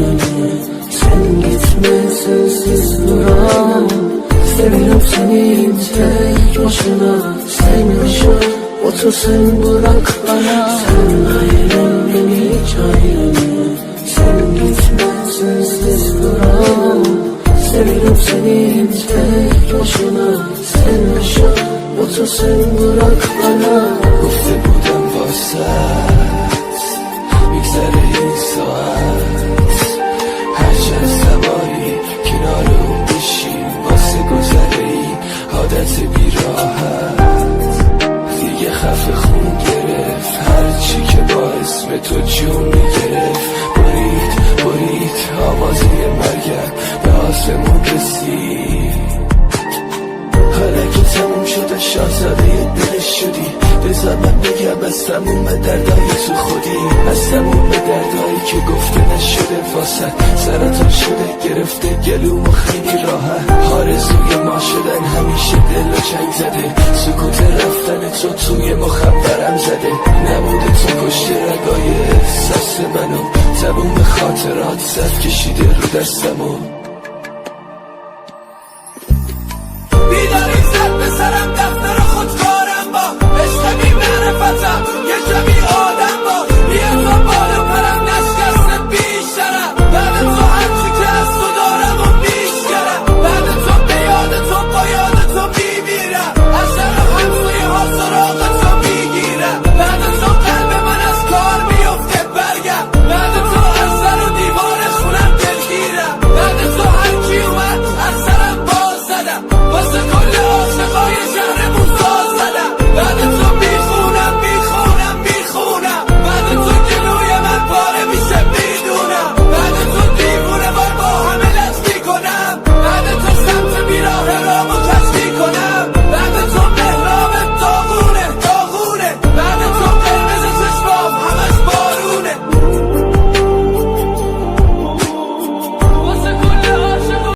yanı. Sen gitme sensiz duramam. Seviyorum seni tek başına. Sen yaşa otur sen bırak bana. Sen ayrıl beni hiç ayrılma. Sen gitme sensiz duramam. Seviyorum seni tek başına. Sen yaşa otur sen bırak bana. گفته بودم واسط میگذره این ساعت هرچند سواری کنار اون بشیم واسه گذره این عادت بیراحت دیگه خفه خون گرفت هرچی که با اسم تو جون میگرفت برید آوازه مرگم به آسمون رسید حالا که تموم شده شاهزاده دلش شدی بذار من بگم از تموم دردای تو خودی از تموم دردایی که گفته نشده واسه سرطان شده گرفته گلوم و خیلی راحت آرزوی ما شدن همیشه دل و چنگ زده سکوت رفتن تو توی مخبرم زده نبود تو کشته رگای احساس منو تموم خاطرات صف کشیده رو دستمو